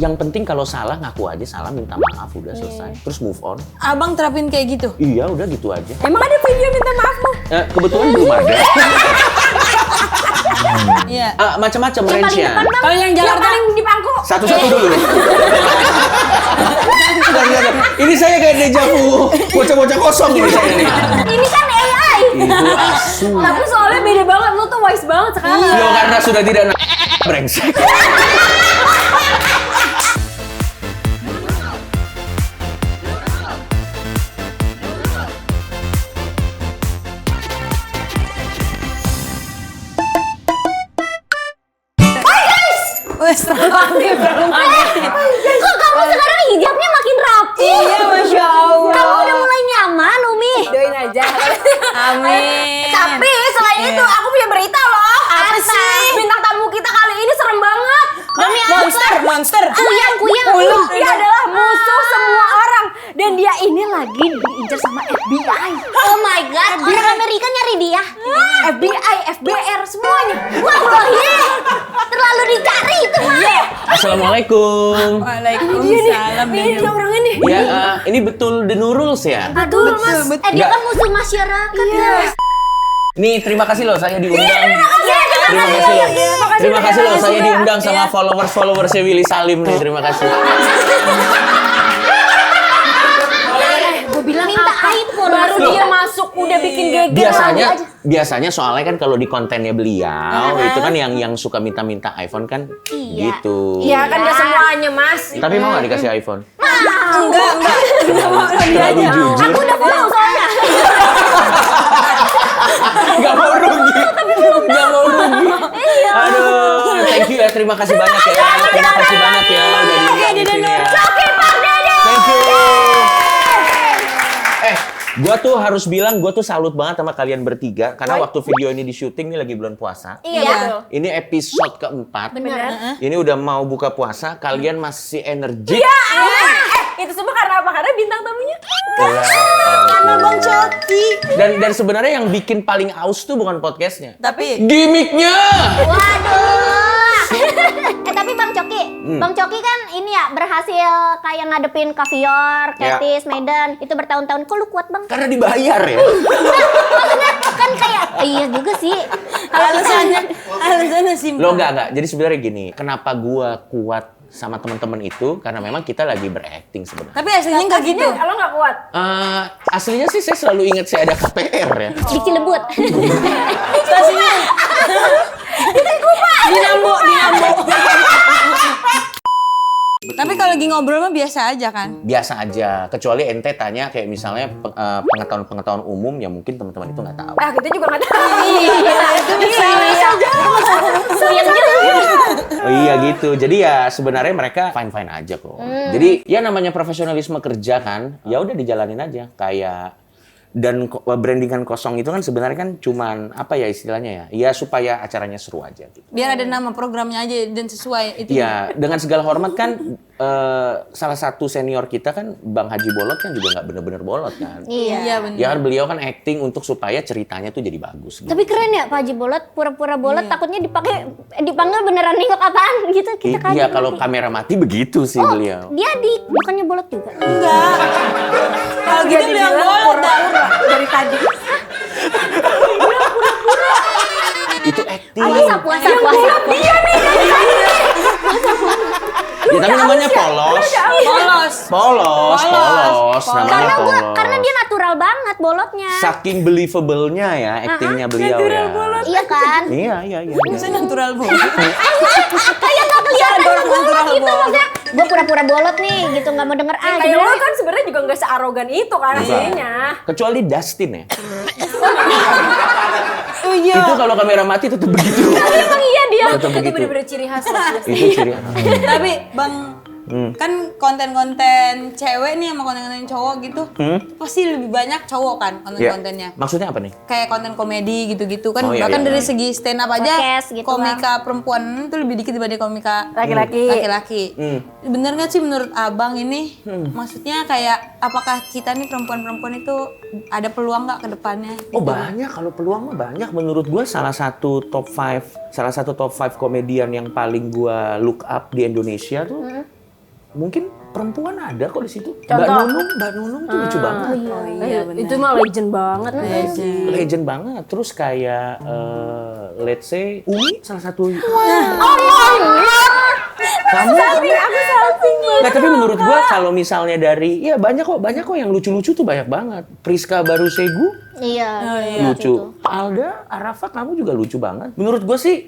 Yang penting kalau salah ngaku aja salah, minta maaf, udah selesai. Terus move on. Abang terapin kayak gitu? Iya, udah gitu aja. Emang ada video minta maaf lo? Kebetulan belum ada. Iya. Macam-macam Yang paling range-nya. depan bang. Kalau yang Yang Jakarta- paling di pangku. Satu-satu dulu. Bentar. Ini saya kayak deja vu. Bocah-bocah kosong ini saya nih. Ini kan AI. Itu asu. Tapi soalnya beda banget, lo tuh wise banget sekarang. Yo, karena sudah tidak brengsek. Wes, Kok kamu sekarang hijabnya makin rapi? Iya, Masya Allah. Kamu udah mulai nyaman, Umi. Doain aja. Amin. Tapi selain itu aku punya berita loh. Apa sih? Bintang tamu kita kali ini serem banget. Demi Monster. Kuyang. Dia adalah musuh semua orang. Dan dia ini lagi diincar sama FBI. Oh my god, orang Amerika nyari dia. FBI, FBR, semuanya. Wallahi, terlalu dicari itu mah. Assalamualaikum. Waalaikumsalam. Ini dia orangnya nih. Ya, ini betul The Nurul's ya? Betul mas. Dia Nggak. kan musuh masyarakat ya. Nih, terima kasih loh saya diundang. Terima Terima kasih loh. Terima kasih loh saya juga. diundang sama followers-followersnya Willy Salim nih. Terima kasih. Gue bilang minta iPhone baru Loh. dia masuk udah bikin geger. Biasanya soalnya kan kalau di kontennya beliau itu kan yang suka minta-minta iPhone kan Iya. gitu. Iya kan gak semuanya mas. Tapi mau nggak dikasih iPhone? Enggak. Terlalu jujur. Aku udah follow soalnya. Gak mau rugi. Gak mau rugi. Aduh, thank you ya. Terima kasih banyak ya. Terima kasih banyak ya. Udah diundang di sini ya. Oke Pak Dede. Thank you. Gua tuh harus bilang gua tuh salut banget sama kalian bertiga karena waktu video ini di syuting nih lagi bulan puasa. Iya betul. Ini episode keempat. Benar. Ini udah mau buka puasa, kalian masih energik. Itu semua karena apa? Karena bintang tamunya. Karena Bang Coki. Dan sebenarnya yang bikin paling aus tuh bukan podcastnya, Tapi gimmicknya. Waduh. Tapi Bang Coki kan ini ya berhasil kayak ngadepin Kavior, Katis, Medan itu bertahun-tahun. Kok lu kuat Bang? Karena dibayar ya. Maksudnya kan kayak iya juga sih. alasannya simpel. Lo enggak. Jadi sebenarnya gini, kenapa gua kuat sama teman-teman itu karena memang kita lagi berakting sebenarnya. Tapi aslinya enggak gitu. Lo gak kuat. Aslinya sih saya selalu ingat saya ada KPR ya. Di Cilebut. Stasiunnya. Dinamo. Tapi kalau lagi ngobrol mah biasa aja kan? Biasa aja, kecuali ente tanya kayak misalnya pengetahuan umum yang mungkin teman-teman itu nggak tahu. Ah kita juga gak tahu. Itu bisa. Oh iya gitu. Jadi ya sebenarnya mereka fine-fine aja kok. Jadi ya namanya profesionalisme kerja kan, ya udah dijalanin aja kayak. Dan brandingan kosong itu kan sebenarnya kan cuman apa ya istilahnya ya? Ya supaya acaranya seru aja gitu. Biar ada nama programnya aja dan sesuai itu. Iya, dengan segala hormat kan salah satu senior kita kan Bang Haji Bolot kan juga nggak bener-bener bolot kan. Iya benar. Ya kan beliau kan acting untuk supaya ceritanya tuh jadi bagus gitu. Tapi keren ya Pak Haji Bolot, pura-pura bolot takutnya dipanggil beneran nengok apaan gitu kita kaget. Iya, kalau kamera mati begitu sih beliau. Dia bukannya bolot juga. Enggak. Kalau gitu bilang bolot dah. Dari tadi. Itu acting. Puasa. Dia nih dari tadi. Ya tapi namanya polos. Polos namanya polos. Karena dia natural banget bolotnya. Saking believable-nya ya actingnya beliau ya. Iya kan? Iya. Maksudnya natural bolot. Kayak nggak kelihatan bolot gitu maksudnya. Gue pura-pura bolot nih gitu nggak mau denger Kayak lo kan sebenarnya juga gak searogan itu kan aslinya. Kecuali Dustin ya. Oh iya. Itu kalau kamera mati tetap begitu. Emang iya dia. Tetap Itu begitu. bener-bener ciri khas. Itu ciri. Tapi Bang, kan konten-konten cewek nih sama konten-konten cowok gitu, pasti lebih banyak cowok kan konten-kontennya. Maksudnya apa nih? Kayak konten komedi gitu-gitu kan, Oh, iya, bahkan iya. dari segi stand up aja, Podcast gitu komika perempuan itu lebih dikit dibanding komika laki-laki. Bener nggak sih menurut abang ini? Maksudnya kayak apakah kita nih perempuan-perempuan itu ada peluang nggak ke depannya? Oh banyak, kalau peluang mah banyak. Menurut gue salah satu top 5 komedian yang paling gue look up di Indonesia tuh mungkin perempuan ada kok di situ. Contoh? Mbak Nunung tuh lucu banget. Itu mah legend banget ya sih. Legend banget. Terus kayak let's say Umi salah satu. Kamu nggak, tapi menurut gua kalau misalnya dari ya banyak kok yang lucu-lucu tuh banyak banget. Priska Barusegu Iya. lucu. Alda, Arafa kamu juga lucu banget. Menurut gua sih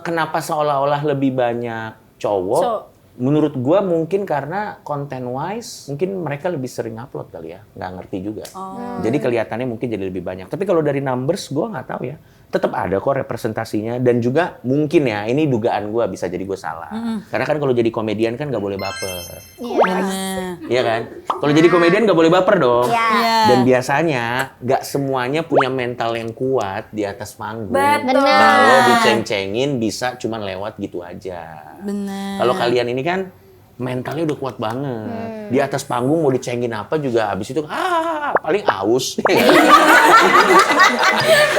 kenapa seolah-olah lebih banyak cowok? Menurut gua mungkin karena content wise mungkin mereka lebih sering upload kali ya, nggak ngerti juga. Jadi kelihatannya mungkin jadi lebih banyak. Tapi kalau dari numbers gua nggak tahu ya. Tetap ada kok representasinya dan juga mungkin ya ini dugaan gua bisa jadi gua salah. Karena kan kalau jadi komedian kan nggak boleh baper. Iya kan? Kalau jadi komedian nggak boleh baper dong. Iya. Dan biasanya nggak semuanya punya mental yang kuat di atas panggung. Betul. Kalau diceng-cengin bisa cuman lewat gitu aja. Benar. Kalau kalian ini kan mentalnya udah kuat banget. Di atas panggung mau dicengin apa juga habis itu paling aus.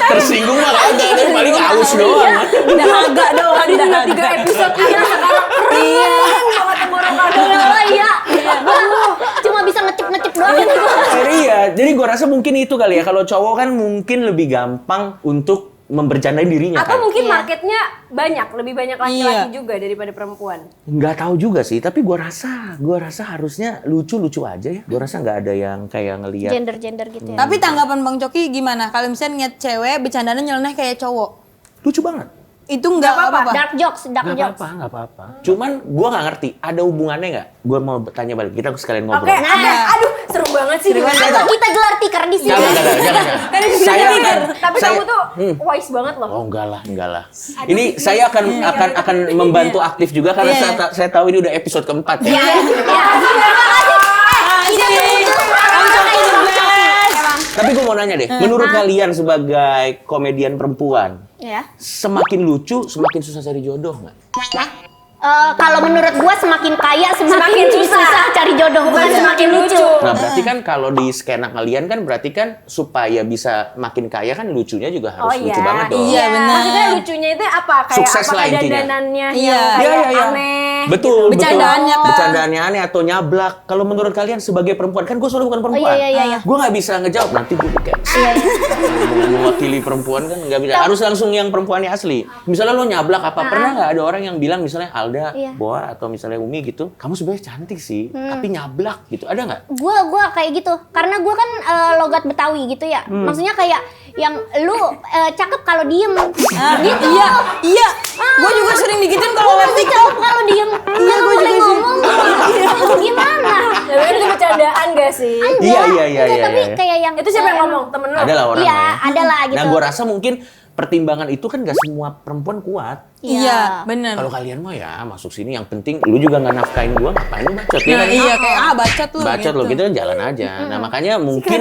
Tersinggung mah kagak, tapi paling aus doang. Dahaga doang. Tadi udah 3 episode sekarang keren banget sama orang kadang. Iya. Cuma bisa ngecip doang. Iya, jadi gua rasa mungkin itu kali ya. Kalau cowok kan mungkin lebih gampang untuk membercandain dirinya Atau kan. mungkin marketnya lebih banyak laki-laki juga daripada perempuan. Nggak tahu juga sih, tapi gua rasa harusnya lucu-lucu aja ya. Gua rasa nggak ada yang kayak ngelihat. Gender gitu ya. Tapi tanggapan Bang Coki gimana? Kalau misalnya ngeliat cewek bercandanya nyeleneh kayak cowok, Lucu banget. itu nggak apa-apa. Dark jokes. Nggak apa-apa. Cuman gua nggak ngerti, ada hubungannya nggak? Gua mau tanya balik, kita sekalian ngobrol. Oke, aduh seru banget sih. Atau kita gelar tikar di sini. Jangan. Tapi kamu tuh wise banget loh. Oh enggak lah. Ini saya akan membantu aktif juga karena saya tahu ini udah episode keempat ya. Tapi gue mau nanya deh, menurut kalian sebagai komedian perempuan, semakin lucu, semakin susah cari jodoh nggak? Kalau menurut gua semakin kaya semakin susah cari jodoh, bukan semakin lucu. Nah berarti kan kalau di skena kalian kan berarti kan supaya bisa makin kaya kan lucunya juga harus lucu banget dong. Iya benar. Maksudnya lucunya itu apa? Kayak Sukses lah apakah intinya. dandanannya Iya. yang kayak Iya. aneh? Betul. Bercandaannya kan. Bercandaannya aneh atau nyablak. Kalau menurut kalian sebagai perempuan, kan gue soalnya bukan perempuan. Iya. Gue nggak bisa ngejawab, nanti gue kayak mewakili perempuan kan nggak bisa. Harus langsung yang perempuannya asli. Misalnya lo nyablak apa, pernah nggak ada orang yang bilang misalnya Alda, Iya. Boa atau misalnya Umi gitu, kamu sebenarnya cantik sih, tapi nyablak gitu, ada nggak? Gua kayak gitu karena gua kan logat Betawi gitu ya. Maksudnya kayak yang lu cakep kalau diem gitu. Iya. Gue juga sering digituin kalau Gua masih cakep kalau diem. Iya, gua boleh ngomong. Gimana? Tapi kan itu bercandaan gak sih? Iya. Tapi kayak yang Itu siapa yang ngomong? Temen lo? Ada lah orang Iya, ya. ada lah gitu. Nah, gue rasa mungkin pertimbangan itu kan nggak semua perempuan kuat. Iya, benar. Kalau kalian mah ya masuk sini, yang penting lu juga nggak nafkain gua, ngapain lu bacot ya Nah, kan? iya kayak bacot lu Bacot lo gitu kan jalan aja. Nah makanya mungkin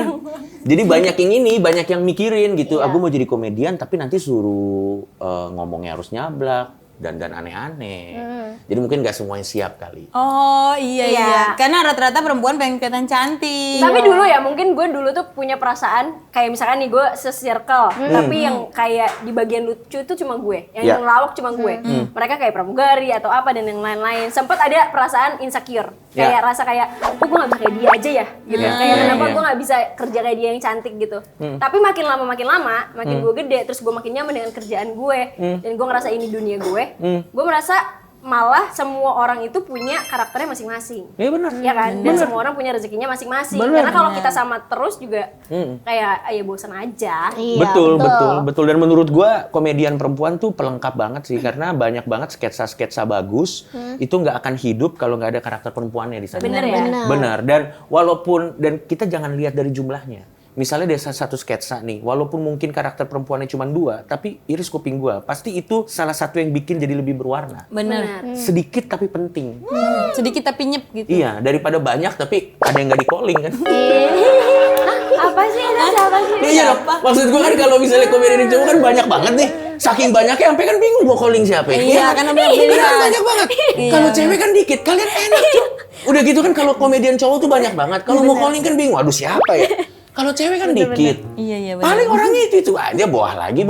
jadi banyak yang banyak yang mikirin gitu. Aku mau jadi komedian tapi nanti suruh ngomongnya harus nyablak dan aneh-aneh. Jadi mungkin nggak semuanya siap kali. Oh iya. Iya. Karena rata-rata perempuan pengen kelihatan cantik. Tapi dulu ya, mungkin gue dulu tuh punya perasaan kayak misalkan nih gue se-circle, tapi yang kayak di bagian lucu itu cuma gue, yang ngelawak cuma gue. Mereka kayak pramugari atau apa dan yang lain-lain. Sempet ada perasaan insecure, kayak rasa kayak, gue nggak bisa kayak dia aja ya, gitu. Kayak kenapa gue nggak bisa kerja kayak dia yang cantik gitu. Tapi makin lama, makin gue gede, terus gue makin nyaman dengan kerjaan gue, dan gue ngerasa ini dunia gue. Gue merasa malah semua orang itu punya karakternya masing-masing. Iya benar. Ya kan? Dan semua orang punya rezekinya masing-masing. Karena kalau kita sama terus juga kayak ya bosan aja. Iya, Betul. Dan menurut gua komedian perempuan tuh pelengkap banget sih, karena banyak banget sketsa-sketsa bagus itu nggak akan hidup kalau nggak ada karakter perempuannya di sana. Bener ya? Benar. Dan kita jangan lihat dari jumlahnya. Misalnya dari satu sketsa nih, walaupun mungkin karakter perempuannya cuma 2, tapi iris kuping gua, pasti itu salah satu yang bikin jadi lebih berwarna. Bener. Sedikit tapi penting. Sedikit tapi nyep gitu. Iya, daripada banyak tapi ada yang nggak di calling kan. Apa sih? Ada siapa sih? Iya, maksud gua kan kalau misalnya komedian cowok kan banyak banget nih. Saking banyaknya sampai kan bingung mau calling siapa. Iya, karena banyak Iya, pilihan. banyak banget. Kalau cewek kan dikit, kalian enak, Cuk. Udah gitu kan kalau komedian cowok tuh banyak banget. Kalau mau calling kan bingung, aduh siapa ya? Kalau cewek kan dikit. Iya benar. Paling orangnya itu aja, bawah lagi,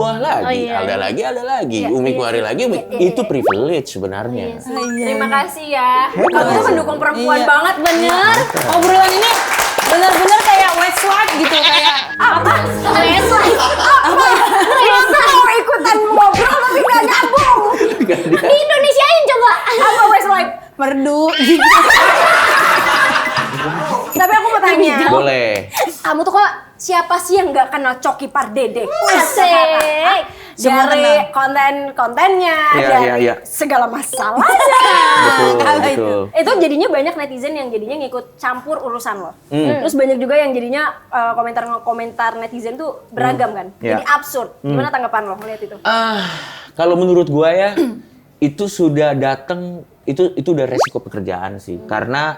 iya. ada lagi. Umi keluarin lagi, itu privilege sebenarnya. Terima kasih ya. Kamu tuh mendukung perempuan banget, Bener. Obrolan ini benar-benar kayak Westlife gitu, kayak Apa? Resa. Apa? Resa mau ikutan ngobrol tapi nggak nyambung. Di Indonesiain coba. Apa Westlife? merdu gitu. Tapi aku mau tanya. Boleh. Kamu tuh kok siapa sih yang nggak kenal Coki Pardede? Asik. Dari konten-kontennya, dari segala masalahnya. Betul. Itu jadinya banyak netizen yang jadinya ngikut campur urusan lo. Terus banyak juga yang jadinya komentar netizen tuh beragam kan. Jadi absurd. Gimana tanggapan lo melihat itu? Kalau menurut gua ya itu sudah datang, itu udah resiko pekerjaan sih. Karena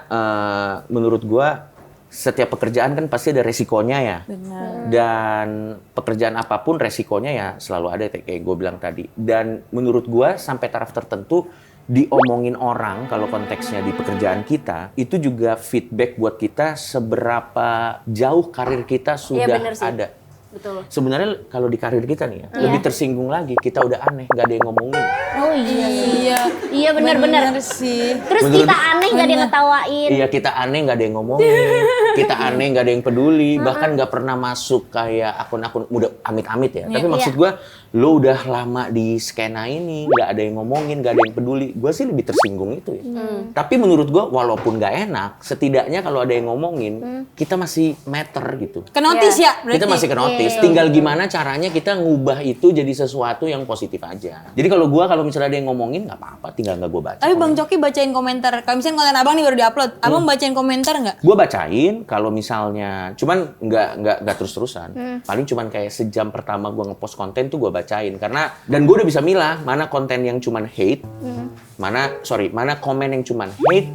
menurut gua setiap pekerjaan kan pasti ada resikonya ya. Benar. Dan pekerjaan apapun resikonya ya selalu ada kayak gue bilang tadi. Dan menurut gue sampai taraf tertentu diomongin orang kalau konteksnya di pekerjaan kita itu juga feedback buat kita seberapa jauh karir kita sudah ada. Betul. Sebenarnya kalau di karir kita nih ya, lebih tersinggung lagi, kita udah aneh, nggak ada yang ngomongin. Oh iya. Iya Bener benar-benar. sih. Terus Menurut- kita aneh nggak ada yang ngetawain. Iya, kita aneh nggak ada yang ngomongin, kita aneh nggak ada yang peduli, bahkan nggak pernah masuk kayak akun-akun udah amit-amit ya. Tapi maksud gue, lo udah lama di skena ini, nggak ada yang ngomongin, nggak ada yang peduli. Gue sih lebih tersinggung itu ya. Tapi menurut gue, walaupun nggak enak, setidaknya kalau ada yang ngomongin, kita masih matter gitu. Kenotis ya berarti. Kita masih kenotis. Tinggal gimana caranya kita ngubah itu jadi sesuatu yang positif aja. Jadi kalau misalnya ada yang ngomongin nggak apa-apa, tinggal nggak gue baca. Tapi Bang Coki bacain komentar. Kalau misalnya konten abang nih baru diupload, abang bacain komentar nggak? Gue bacain kalau misalnya, cuman nggak terus-terusan. Paling cuman kayak sejam pertama gue ngepost konten tuh gue bacain karena dan gue udah bisa milah mana konten yang cuman hate, mana komen yang cuman hate,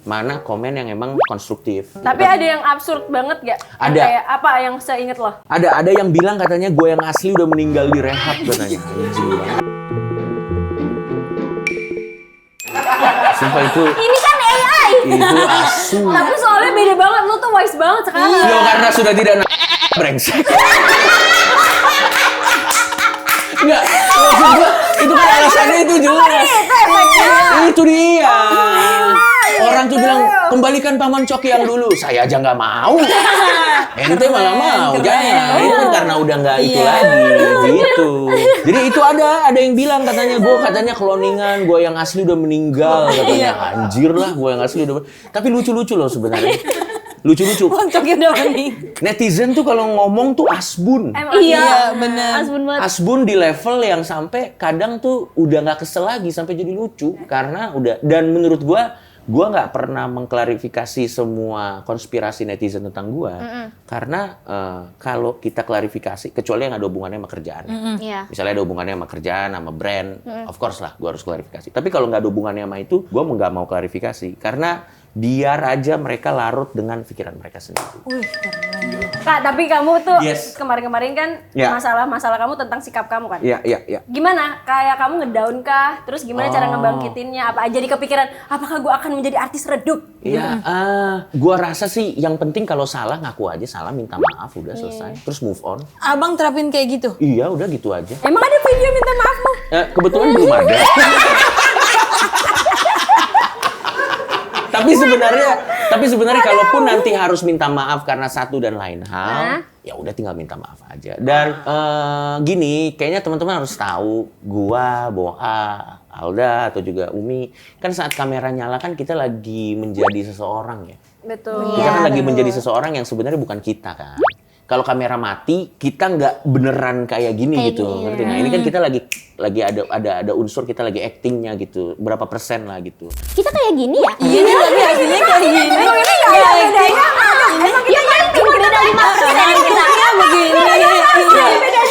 mana komen yang emang konstruktif. Tapi ada yang absurd banget gak? Ada. Kayak apa yang seinget lo? Ada yang bilang katanya gue yang asli udah meninggal di rehab katanya. Anjing. Sumpah itu. Ini kan AI. Itu asu. Tapi soalnya beda banget, lo tuh wise banget sekarang. Lo karena sudah tidak brengsek. Enggak, maksud gua itu kan alasannya itu jelas. Itu dia. Orang tuh bilang kembalikan Paman Coki yang dulu. Saya aja nggak mau. Ente malah mau. Jangan. Itu kan karena udah nggak itu lagi gitu. Jadi itu ada yang bilang katanya cloningan, gue yang asli udah meninggal katanya. Anjir lah, gue yang asli udah. Tapi lucu-lucu loh sebenarnya. Lucu-lucu. Bang Coki udah meninggal. Netizen tuh kalau ngomong tuh asbun. Iya benar. Asbun banget. Asbun di level yang sampai kadang tuh udah nggak kesel lagi sampai jadi lucu karena udah, dan menurut gua nggak pernah mengklarifikasi semua konspirasi netizen tentang gua karena kalau kita klarifikasi kecuali yang ada hubungannya sama kerjaan. Iya. Misalnya ada hubungannya sama kerjaan, sama brand, of course lah gua harus klarifikasi. Tapi kalau nggak ada hubungannya sama itu, gua nggak mau klarifikasi karena biar aja mereka larut dengan pikiran mereka sendiri. Kak, tapi kamu tuh Yes. kemarin-kemarin kan masalah kamu tentang sikap kamu kan? Iya. Gimana? Kayak kamu ngedown kah? Terus gimana cara ngebangkitinnya? Apa jadi kepikiran, apakah gue akan menjadi artis redup? Iya, gua rasa sih yang penting kalau salah ngaku aja salah, minta maaf, udah selesai. Terus move on. Abang terapin kayak gitu. Iya, udah gitu aja. Emang ada video minta maafmu? Kebetulan belum ada. Tapi sebenarnya kalaupun nanti harus minta maaf karena satu dan lain hal, ya udah tinggal minta maaf aja. Dan gini, kayaknya teman-teman harus tahu, gua, Boa, Alda atau juga Umi, kan saat kamera nyala kan kita lagi menjadi seseorang ya. Betul. Kita kan lagi menjadi seseorang yang sebenarnya bukan kita kan. Kalau kamera mati, kita nggak beneran kayak gini gitu, ngerti nggak? Ini kan kita lagi ada unsur kita lagi actingnya gitu, berapa persen lah gitu. Kita kayak gini ya? Iya nih tapi hasilnya kayak gini. Emang ini nggak ada bedanya? Emang kita cuma beda 5% kita. Begini.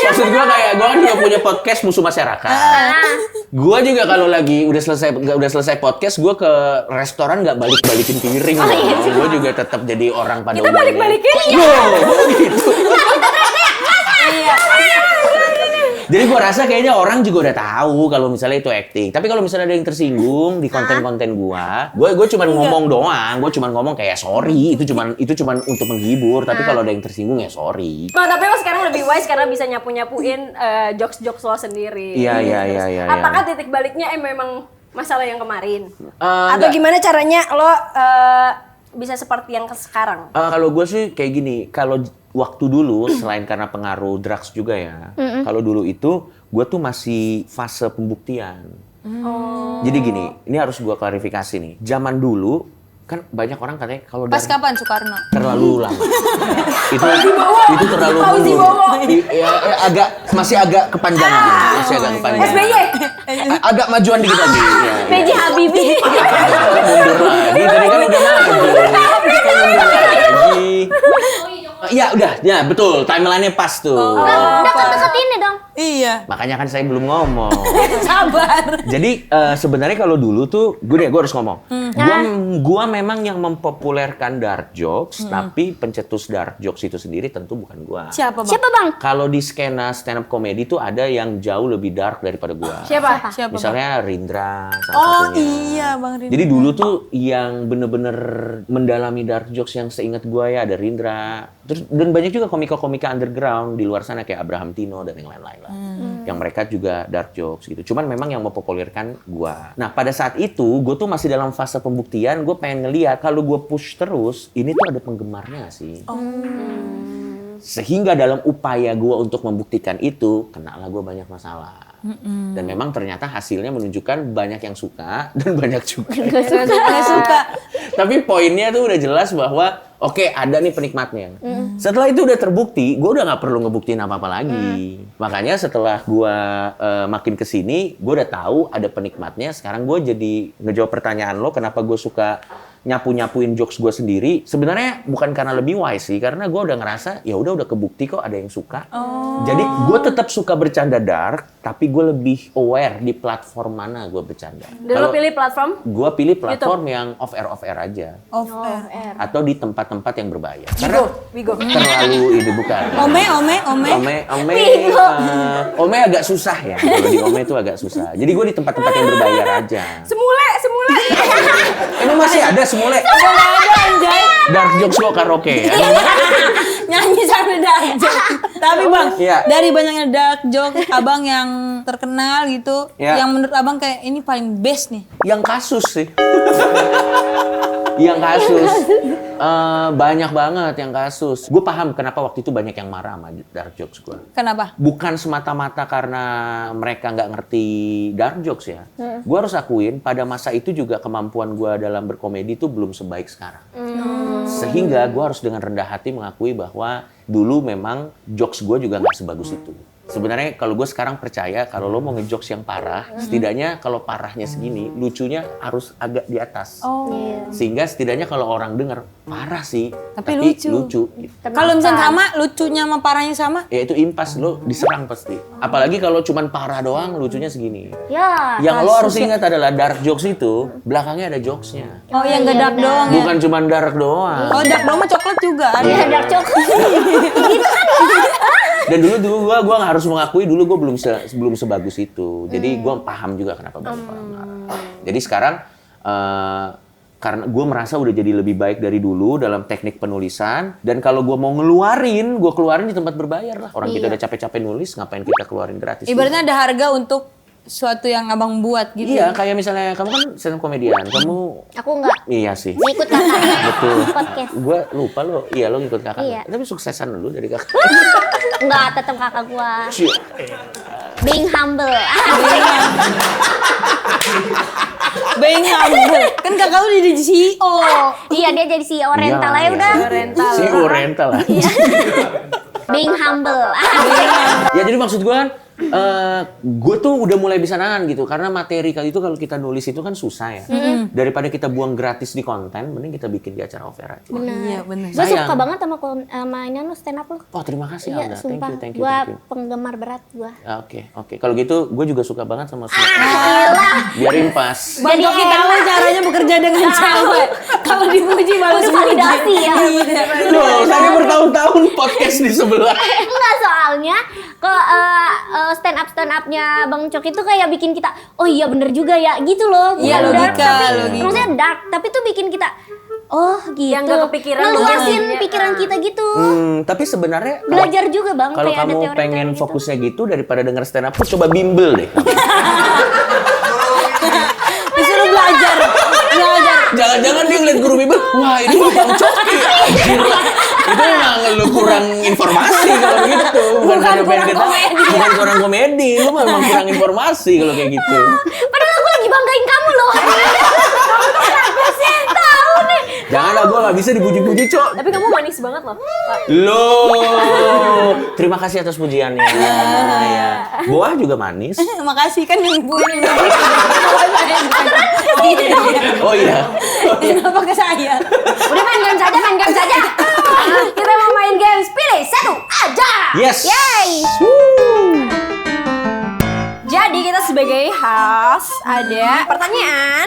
Maksud gue kayak gue kan juga punya podcast Musuh Masyarakat. Gue juga kalau lagi udah selesai podcast, gue ke restoran nggak balikin piring. Gue juga tetap jadi orang pada umumnya. Balik-balikin? Gitu. Jadi gue rasa kayaknya orang juga udah tahu kalau misalnya itu acting. Tapi kalau misalnya ada yang tersinggung di konten-konten gue cuma ngomong doang. Gue cuma ngomong kayak sorry, itu cuma untuk menghibur. Tapi kalau ada yang tersinggung ya sorry. Nah, tapi lo sekarang lebih wise karena bisa nyapu-nyapuin jokes-jokes lo sendiri. Iya. Apakah titik baliknya memang masalah yang kemarin? Enggak. Atau gimana caranya lo bisa seperti yang sekarang? Kalau gue sih kayak gini, kalau waktu dulu selain karena pengaruh drugs juga ya, kalau dulu itu gue tuh masih fase pembuktian. Jadi gini, ini harus gue klarifikasi nih. Zaman dulu kan banyak orang katanya kalau Pas kapan Soekarno? terlalu lama. itu terlalu mundur. Masih agak kepanjangan. SBY. Agak majuan dikit lagi. Iya. PJ Habibie. Mundur lagi, tadi kan udah maju. Mundur lagi. Iya udah, ya betul. Timeline-nya pas tuh. Dekat-dekat ini dong. Iya. Makanya kan saya belum ngomong. Sabar. Jadi sebenarnya kalau dulu tuh, gue harus ngomong. Gua memang yang mempopulerkan dark jokes, tapi pencetus dark jokes itu sendiri tentu bukan gua. Siapa bang? Siapa bang? Kalau di skena stand up comedy tuh ada yang jauh lebih dark daripada gua. Siapa? Siapa? Misalnya Rindra salah Oh satunya. iya bang Rin. Jadi dulu tuh yang bener-bener mendalami dark jokes yang seingat gua ya ada Rindra. Terus dan banyak juga komika-komika underground di luar sana kayak Abraham Tino dan yang lain-lain lah. Yang mereka juga dark jokes gitu. Cuman memang yang mempopulerkan gua. Nah, pada saat itu gua tuh masih dalam fase pembuktian, gua pengen ngeliat kalau gua push terus, ini tuh ada penggemarnya nggak sih? Sehingga dalam upaya gua untuk membuktikan itu, kenalah gua banyak masalah. Dan memang ternyata hasilnya menunjukkan banyak yang suka dan banyak juga Nggak suka. tapi poinnya tuh udah jelas bahwa oke, ada nih penikmatnya. Setelah itu udah terbukti, gue udah nggak perlu ngebuktiin apa-apa lagi. Makanya setelah gue makin kesini, gue udah tahu ada penikmatnya. Sekarang gue jadi ngejawab pertanyaan lo, kenapa gue suka nyapu-nyapuin jokes gue sendiri. Sebenarnya bukan karena lebih wise sih, karena gue udah ngerasa ya udah kebukti kok ada yang suka. Jadi gue tetap suka bercanda dark, tapi gue lebih aware di platform mana gue bercanda. Dan lo pilih platform? Gue pilih platform yang off air aja. Off air. Atau di tempat-tempat yang berbayar. Karena Wigo. terlalu ini bukan. Ome. Ome agak susah ya. Kalau di Ome itu agak susah. Jadi gue di tempat-tempat yang berbayar aja. Semule. Emang masih ada semule? Udah nggak ada anjay. Dark jokes lo karaoke ya? Nyanyi sampai dark joke. Tapi bang, Iya. dari banyaknya dark joke, abang yang terkenal gitu, Iya. yang menurut abang kayak ini paling best nih. Yang kasus sih. Yang kasus. Banyak banget yang kasus. Gue paham kenapa waktu itu banyak yang marah sama dark jokes gue. Kenapa? Bukan semata-mata karena mereka nggak ngerti dark jokes ya. Gue harus akuin pada masa itu juga kemampuan gue dalam berkomedi itu belum sebaik sekarang. Sehingga gue harus dengan rendah hati mengakui bahwa dulu memang jokes gue juga nggak sebagus itu. Sebenarnya kalau gue sekarang percaya kalau lo mau ngejokes yang parah, setidaknya kalau parahnya segini, lucunya harus agak di atas. Sehingga setidaknya kalau orang denger, parah sih, Tapi lucu. gitu. Kalau misalnya sama, lucunya sama parahnya sama, Ya itu impas, lo diserang pasti. Apalagi kalau cuman parah doang, lucunya segini. Ya. Yang lo harus ingat adalah dark jokes itu, belakangnya ada jokesnya. oh yang gak dark doang ya? Bukan cuman dark doang. Oh dark doang mah coklat juga ada. Iya, dark coklat. Dan dulu gue harus mengakui dulu gue belum sebagus itu. Jadi gue paham juga kenapa banyak orang marah. Jadi sekarang karena gue merasa udah jadi lebih baik dari dulu dalam teknik penulisan. Dan kalau gue mau ngeluarin, gue keluarin di tempat berbayar lah. Orang kita udah capek-capek nulis, ngapain kita keluarin gratis? Ibaratnya ada harga untuk suatu yang abang buat gitu. Iya, kayak misalnya kamu kan stand up komedian, kamu Aku enggak. iya sih. Ikut kakak. Betul. Podcast. Gue lupa lo, iya lo ngikut kakak. Iya. Tapi suksesan dulu dari kakak. Enggak, tetap kakak gua. Cie. Being humble. Being humble. Kan kakak lu jadi CEO. Iya, dia jadi CEO rental aja udah. Rental. Si rental lah. Being humble. Ya jadi maksud gue kan, gue tuh udah mulai bisa nahan gitu. Karena materi kali itu kalau kita nulis itu kan susah ya. Daripada kita buang gratis di konten, mending kita bikin di acara off air aja. Iya benar. Gue Sayang. suka banget sama ini lu stand up lu. Oh terima kasih Iya, Alda, sumpah. thank you. Gua penggemar berat gua. Ya, Oke. Kalau gitu gue juga suka banget sama semua. Biarin pas. Bang Joki tahu caranya bekerja dengan cewek. Kalau dipuji balas Udah validasi ya. Loh, saya bertahun-tahun podcast di sebelah. Enggak, soalnya kok stand up-nya Bang Coki itu kayak bikin kita, oh iya bener juga ya, gitu loh. Iya, Bukan dark, logika, tapi logika. maksudnya dark, tapi tuh bikin kita, oh gitu. Yang nggak kepikiran Ngeluasin luasnya. pikiran kita gitu. Tapi sebenarnya Belajar juga Bang, kalau kayak ada kamu teori-teori pengen gitu. fokusnya gitu daripada denger stand up, coba bimbel deh. Disuruh belajar. Jangan-jangan dia ngeliat guru bimbel, wah ini Bang Coki. Anjir. Itu emang lu kurang informasi kalau begitu. Bukan kurang komedi. Lu memang kurang informasi kalau kayak gitu. Padahal aku lagi banggain kamu loh. Kenapa sih tahu nih? Janganlah, gua nggak bisa dipuji-puji, Cok. Tapi kamu manis banget loh, Pak. Loh, terima kasih atas pujiannya. Ya. Boah juga manis. Makasih kan yang buin. Oh iya. Kenapa ke saya? Udah main game saja, main game saja. Kita mau main games, pilih satu aja. Yes. Yay. Jadi kita sebagai host ada pertanyaan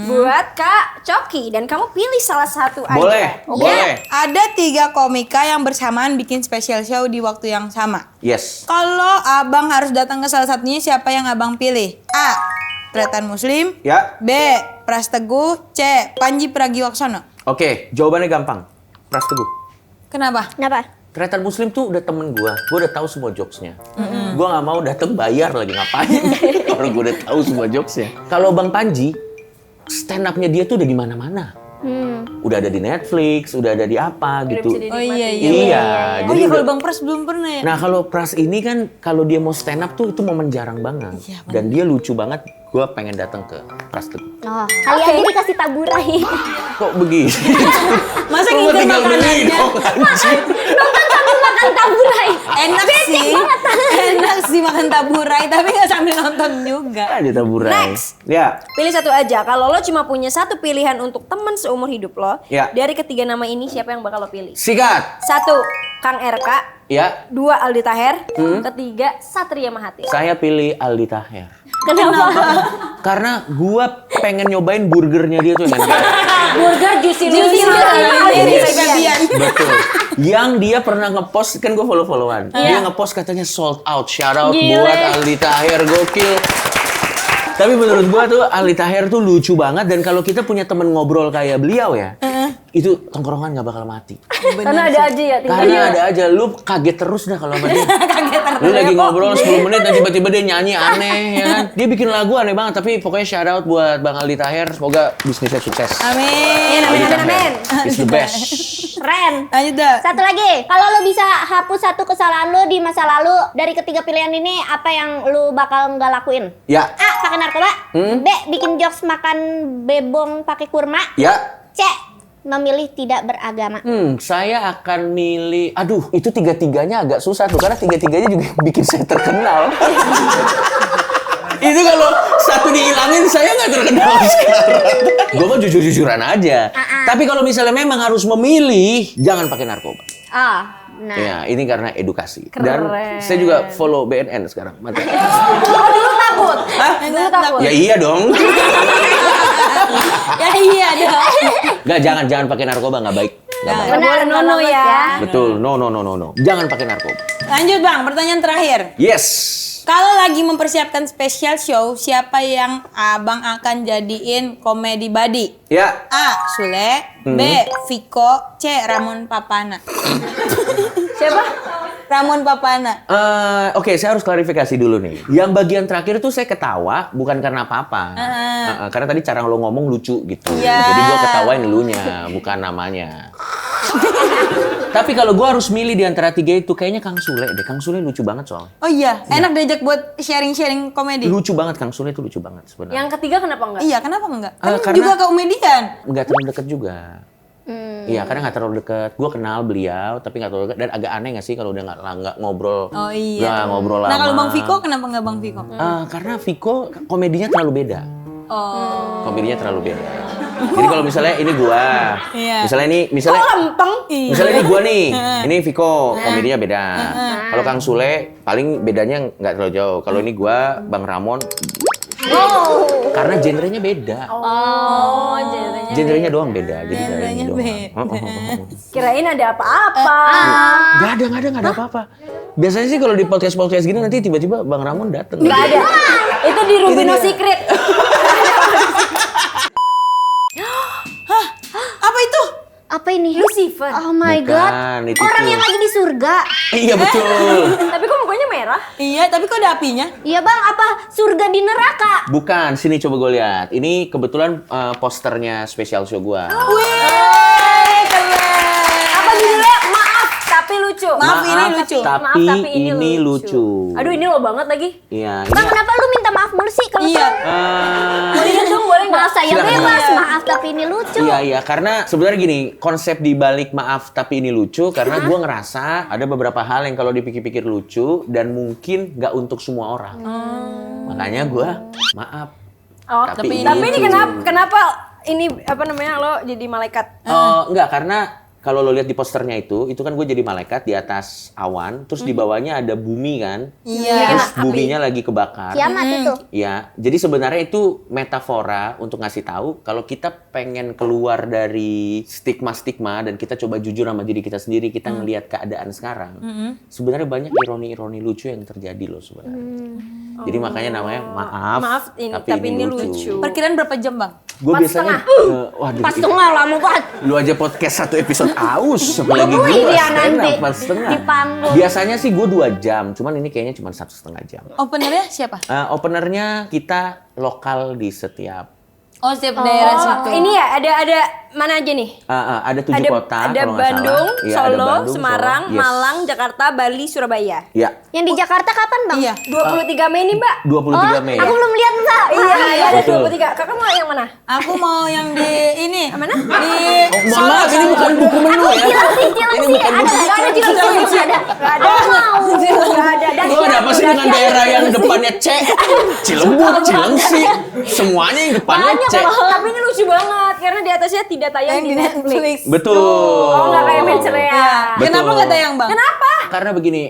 buat Kak Coki dan kamu pilih salah satu aja. Boleh, boleh. Ada 3 komika yang bersamaan bikin special show di waktu yang sama. Yes. Kalau abang harus datang ke salah satunya, siapa yang abang pilih? A. Tretan Muslim. Ya. B. Pras Teguh. C. Panji Pragiwaksono. Oke, jawabannya gampang. Pras Teguh. Kenapa? Kenapa? Tretan Muslim tuh udah temen gue udah tahu semua jokesnya. Gue nggak mau dateng bayar lagi ngapain? Orang gue udah tahu semua jokesnya. Kalau Bang Panji, stand up-nya dia tuh udah di mana-mana. Udah ada di Netflix, udah ada di apa gitu. Oh iya Iya. Oh Jadi iya, kalau udah- Bang Pras belum pernah ya? Nah kalau Pras ini kan kalau dia mau stand up tuh itu momen jarang banget. Iya, bener. Dan dia lucu banget. Gue pengen datang ke Pras Teguh. Oh, kali aja dikasih taburai. Kok begini? Masa Lu ngincer tinggal beli makanannya? dong, anjing. Nonton sambil makan taburai. Enak sih. Enak sih makan taburai, tapi nggak sambil nonton juga. Ada taburai. Next. Ya. Pilih satu aja. Kalau lo cuma punya satu pilihan untuk teman seumur hidup lo, Ya. dari ketiga nama ini siapa yang bakal lo pilih? Sikat. 1. Kang RK. Ya. 2. Aldi Taher. 3. Satria Mahathir. Saya pilih Aldi Taher. Kenapa? Karena gua pengen nyobain burgernya dia tuh yang enak. Burger juicy Juicy Lucy. Fabian. Betul. Yang dia pernah ngepost, kan gue follow-followan. Dia ngepost katanya sold out. Shout out buat Aldi Taher, gokil. Tapi menurut gua tuh Aldi Taher tuh lucu banget. Dan kalau kita punya temen ngobrol kayak beliau ya, itu tongkrongan gak bakal mati. Karena ada aja ya. Karena ada aja, lu kaget terus dah kalau sama dia. Lu lagi ngobrol 10 menit dan tiba-tiba dia nyanyi aneh ya kan. Dia bikin lagu aneh banget, tapi pokoknya shout out buat Bang Aldi Taher. Semoga bisnisnya sukses. Amin. Aldi amin, Taher. amin. It's the best. Keren. Lanjut dah. Satu lagi, kalau lo bisa hapus satu kesalahan lo di masa lalu dari ketiga pilihan ini, apa yang lo bakal nggak lakuin? Ya. A. Pakai narkoba. B. Bikin jokes makan bebong pakai kurma. Ya. C. Memilih tidak beragama. Saya akan milih, aduh itu tiga-tiganya agak susah tuh, karena tiga-tiganya juga bikin saya terkenal. Itu kalau satu dihilangin, saya nggak terkenal sekarang. Gue mah jujur-jujuran aja. Tapi kalau misalnya memang harus memilih, jangan pakai narkoba. Ah, nah. Ya, ini karena edukasi. Dan saya juga follow BNN sekarang. Mantap. Oh, dulu takut. Hah? Dulu takut. Ya iya dong. Ya iya dong. Nggak, jangan pakai narkoba, nggak baik. Nggak baik. Benar, nono ya. Betul, no. Jangan pakai narkoba. Lanjut Bang, pertanyaan terakhir. Yes. Kalau lagi mempersiapkan special show, siapa yang abang akan jadiin komedi buddy? Ya. A. Sule. B. Viko. C. Ramon Papana. Siapa? Ramon Papana. Oke, saya harus klarifikasi dulu nih. Yang bagian terakhir tuh saya ketawa bukan karena apa-apa. Karena tadi cara lo ngomong lucu gitu. Iya. Jadi gua ketawain elunya, bukan namanya. Tapi kalau gua harus milih di antara tiga itu, kayaknya Kang Sule deh. Kang Sule lucu banget soalnya. Oh iya, enak diajak buat sharing-sharing komedi. Lucu banget, Kang Sule itu lucu banget sebenarnya. Yang ketiga kenapa enggak? Iya, kenapa enggak? Kan Karena- juga komedian. Nggak terlalu deket juga. Iya, karena nggak terlalu deket. Gue kenal beliau, tapi nggak terlalu deket. Dan agak aneh nggak sih kalau udah nggak ngobrol. Oh iya. Nggak ngobrol lama. Nah kalau Bang Viko, kenapa enggak Bang Viko? Karena Viko komedinya terlalu beda. Oh. Komedinya terlalu beda. Jadi kalau misalnya ini gua, Iya. misalnya Lempeng. misalnya ini gua nih, ini Viko komedinya beda. Kalau Kang Sule paling bedanya nggak terlalu jauh. Kalau ini gua, Bang Ramon, karena genrenya beda. Oh, genrenya. Genrenya doang beda. Jadi Genrenya ini doang. beda. Oh. Kirain ada apa-apa. Nggak ada apa-apa. Biasanya sih kalau di podcast gini nanti tiba-tiba Bang Ramon dateng. Nggak ada. Itu di Rubino Secret. Apa itu? Apa ini? Lucifer. Oh my Bukan, god. itu Orang tuh. yang lagi di surga. Iya betul. Tapi kok mukanya merah? Iya, tapi kok ada apinya? Iya bang, apa surga di neraka? Bukan, sini coba gue lihat. Ini kebetulan posternya special show gua. Wih, keren. Apa judulnya? Maaf tapi lucu. Maaf, ini lucu. Tapi ini lucu. Aduh ini lo banget lagi. Iya, Bang, kenapa lu minta maaf mulu sih kalau Iya. Boleh dong, boleh nggak? maaf saya Silakan. bebas, Iya. maaf tapi ini lucu. Iya, karena sebenarnya gini, konsep di balik maaf tapi ini lucu karena gua ngerasa ada beberapa hal yang kalau dipikir-pikir lucu dan mungkin nggak untuk semua orang. Makanya gua maaf. Oh, Tapi tapi ini ini lucu. kenapa ini apa namanya lo jadi malaikat? Enggak, karena kalau lo lihat di posternya itu kan gue jadi malaikat di atas awan, terus di bawahnya ada bumi kan, Iya. terus buminya lagi kebakar. Kiamat itu. Ya, jadi sebenarnya itu metafora untuk ngasih tahu kalau kita pengen keluar dari stigma-stigma dan kita coba jujur sama diri kita sendiri, kita ngelihat keadaan sekarang. Sebenarnya banyak ironi-ironi lucu yang terjadi loh sebenarnya. Jadi makanya namanya maaf, Maaf, tapi ini lucu. Perkiraan berapa jam, Bang? Gue Pas biasanya, waduh, Pas tengah lama banget. lu aja podcast 1 episode aus, apalagi Tungguin gue dia stand nanti up pas setengah. di panggung. Biasanya sih gue 2 jam, cuman ini kayaknya cuma 1,5 jam. Openernya siapa? Openernya kita lokal di setiap Oh, setiap daerah situ. Ini ya ada mana aja nih? ada 7 kota ada kalau nggak Bandung, salah. Iya, ada Solo, Bandung, Semarang, Solo. Yes. Malang, Jakarta, Bali, Surabaya. Ya, Yang di Jakarta kapan bang? Iya. 23 Mei nih, Mbak. 23 Mei. Aku belum lihat mbak. Iya, ada Betul. 23. Kakak mau yang mana? Aku mau yang di ini. Mana? Di Oh, mohon maaf, ini bukan buku menu ya. Cilengsi, Ini Cilengsi. bukan Ada buku. nggak ada Cilengsi? Nggak ada. Enggak ada. Enggak ada. Dan Lu ada apa sih dengan daerah yang depannya C? Cilembut, Cilengsi, semuanya yang depannya C. Tapi ini lucu banget karena di atasnya tidak tayang yang di Netflix. Betul. Oh, enggak kayak Mencerea. Iya. Betul. Kenapa nggak tayang, Bang? Kenapa? Karena begini,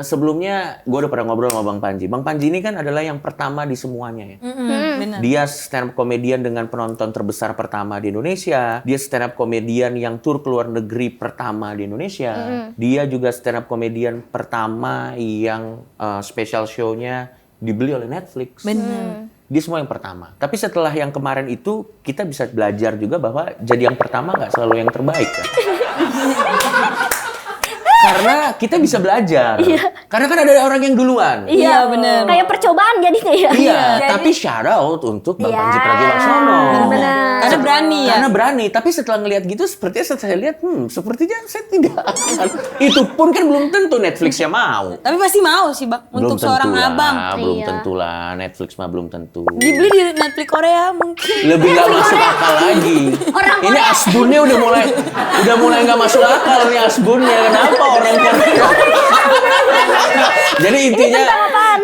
sebelumnya gue udah pernah ngobrol sama Bang Panji. Bang Panji ini kan adalah yang pertama di semuanya ya. Benar. Dia stand up komedian dengan penonton terbesar pertama di Indonesia. Dia stand up komedian yang tur ke luar negeri pertama di Indonesia. Dia juga stand up komedian pertama yang special show-nya dibeli oleh Netflix. Benar. Dia semua yang pertama. Tapi setelah yang kemarin itu, kita bisa belajar juga bahwa jadi yang pertama nggak selalu yang terbaik kan. Karena kita bisa belajar. Karena kan ada orang yang duluan. Iya, benar. Kayak percobaan jadi kayak. Iya, tapi shout out untuk Bang Panji Pragiwaksono. Benar. Karena berani ya. Karena berani, tapi setelah ngelihat gitu sepertinya setelah saya lihat, sepertinya saya tidak akan. Itu pun kan belum tentu Netflix-nya mau. Tapi pasti mau sih, Bang. Untuk seorang lah, abang. belum Iya. tentu lah, Netflix mah belum tentu. Dibeli di Netflix Korea mungkin. Lebih nggak masuk akal lagi. Ini asbunnya udah mulai nggak masuk akal nih asbunnya. Kenapa orang Korea? Jadi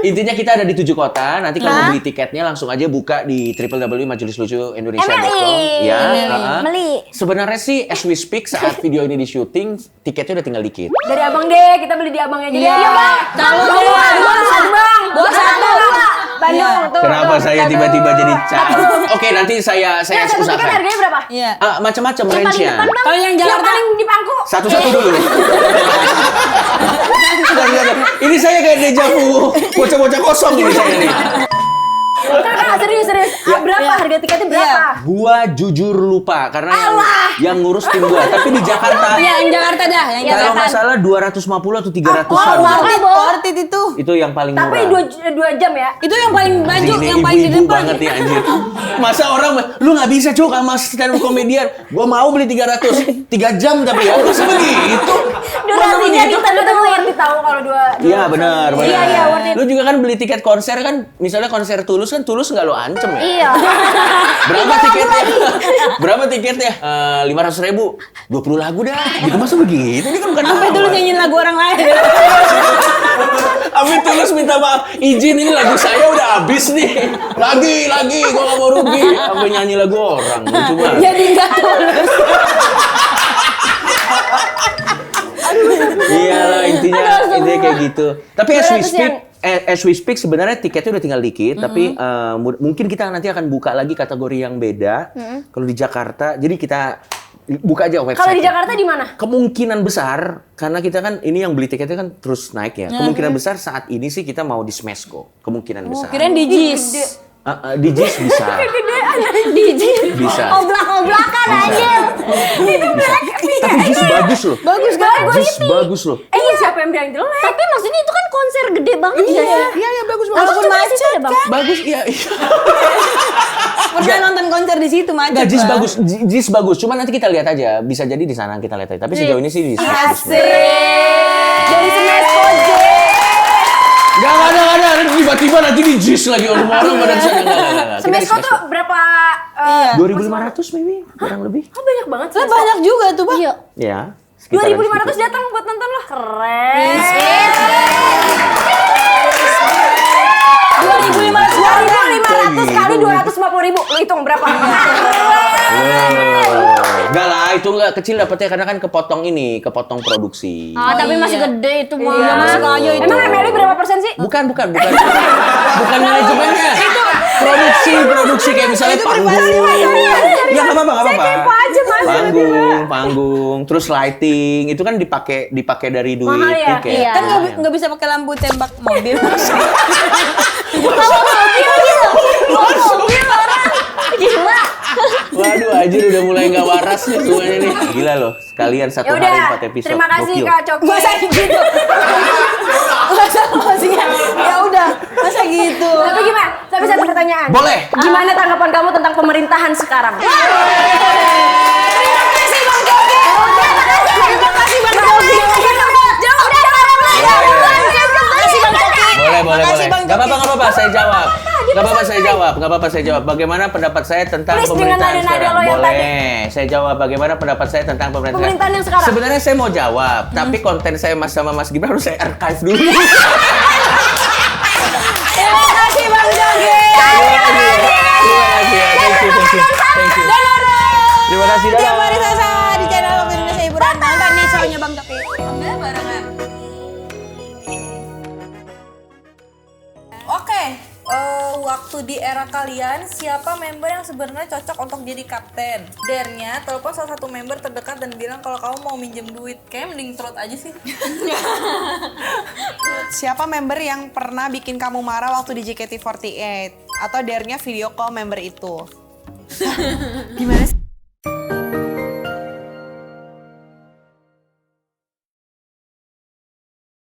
intinya kita ada di 7 kota. Nanti kalau mau beli tiketnya langsung aja buka di www.majelislucuindonesia.com. Ya, Meli. sebenarnya sih as we speak saat video ini di syuting, tiketnya udah tinggal dikit. Dari Abang deh, kita beli di Abangnya jadi. Iya. Bang. Kalau Bang, dua, satu, Bang. Dua, satu. Bandung tuh. Kenapa tuh, saya satu. tiba-tiba jadi Oke, nanti saya Ya, satu tiket usahakan. harganya berapa? Iya. Macam-macam range-nya. Kalau yang Yang Jakarta paling di pangku. Satu-satu dulu. Bentar. Ini saya kayak deja vu. Bocah-bocah kosong ini saya nih. Kakak serius. Berapa harga tiketnya berapa? Iya. Gua jujur lupa karena yang ngurus tim gua. Tapi di Jakarta, Iya, yang Jakarta dah, yang kalau Jakarta. nggak salah 250 atau 300-an. Worth it itu. Itu yang paling Tapi murah. 2 jam ya. Itu yang paling baju, Ini yang paling di ibu-ibu depan. banget nih anjir. Masa orang, lu nggak bisa cok sama stand up komedian. Gua mau beli 300. 3 jam tapi ya. Masa begitu? Durasinya kita Tapi worth it tahu kalau 2. Iya benar. Iya, worth it. Lu juga kan beli tiket konser kan, misalnya konser Tulus kan Tulus nggak lu ancem ya? Iya. Berapa tiketnya? Berapa tiketnya? 500.000. 20 lagu dah. Gitu masa begitu? Ini kan bukan Sampai dulu nyanyiin lagu orang lain. Amin Tulus minta maaf. Izin ini lagu saya udah habis nih. Lagi. Gua nggak mau rugi. Sampai nyanyi lagu orang. Lucu banget. Jadi nggak tulus. Iyalah intinya kayak gitu. Tapi as we speak sebenarnya tiketnya udah tinggal dikit, tapi mungkin kita nanti akan buka lagi kategori yang beda. Kalau di Jakarta, jadi kita Buka aja website. Kalau di Jakarta di mana? Kemungkinan besar, karena kita kan ini yang beli tiketnya kan terus naik ya. Kemungkinan besar saat ini sih kita mau di Smesco. Kemungkinan besar. Kirain di JIS. Di JIS bisa. Bisa. Oblak-oblakan aja. Tapi JIS bagus loh. Bagus kan? JIS bagus loh. Iya, siapa yang bilang jelek? Tapi maksudnya itu kan konser gede banget ya. Iya, bagus Walaupun macet ada bang. Bagus, iya. Pernah nonton konser di situ macet. Enggak, JIS Bang. bagus. JIS bagus. Cuma nanti kita lihat aja. Bisa jadi di sana kita lihat aja. Tapi sejauh ini sih di Asik. Dari Smesco J. Gak ada. Tiba-tiba nanti di JIS lagi orang pada di sana. Enggak. Smesco tuh berapa? Iya. 2.500 maybe, kurang lebih. Oh banyak banget. Lah banyak juga tuh, Bang. Iya. Ya. sekitaran 2.500 situ. datang buat nonton lo. Keren. 2.500 kali 250.000. Lo hitung berapa? Enggak lah, itu enggak kecil dapetnya karena kan kepotong ini, kepotong produksi. Ah, tapi masih gede itu mah. Iya, masih kaya itu. Emang MLI berapa persen sih? Bukan. Bukan manajemennya. Produksi kayak misalnya panggung. Ya enggak apa-apa. aja, Mas. Panggung, terus lighting, itu kan dipakai dari duit Mahal ya? tiket. Iya. Kan nggak bisa pakai lampu tembak mobil. Gila. Waduh, anjir udah mulai nggak waras nih semuanya nih. Gila loh, sekalian satu Ya hari udah, 4 episode. terima kasih Gokil. Kak Coki. Masa gitu. Ya udah, masa gitu. Tapi gimana? Tapi satu pertanyaan. Boleh. Gimana tanggapan kamu tentang pemerintahan sekarang? Boleh. Makasih, Bang Gak Joki. apa-apa, saya jawab. Bagaimana pendapat saya tentang Please, dengan pemerintahan nada-nada sekarang? lo yang Boleh. Saya jawab bagaimana pendapat saya tentang Pemerintahan yang sekarang. Sebenarnya saya mau jawab, tapi konten saya sama Mas Gibran harus saya archive dulu. Terima kasih Bang Jogi. Thank you. Terima kasih, Tiap dadah. hari Selasa di channel Waktu Indonesia Hiburan. Nonton nih show-nya Bang Joki. Barengan. Oke, waktu di era kalian, siapa member yang sebenarnya cocok untuk jadi kapten? Dernya telepon salah satu member terdekat dan bilang kalau kamu mau minjem duit. Kayaknya mending trot aja sih. Siapa member yang pernah bikin kamu marah waktu di JKT48? Atau dernya video call member itu? Gimana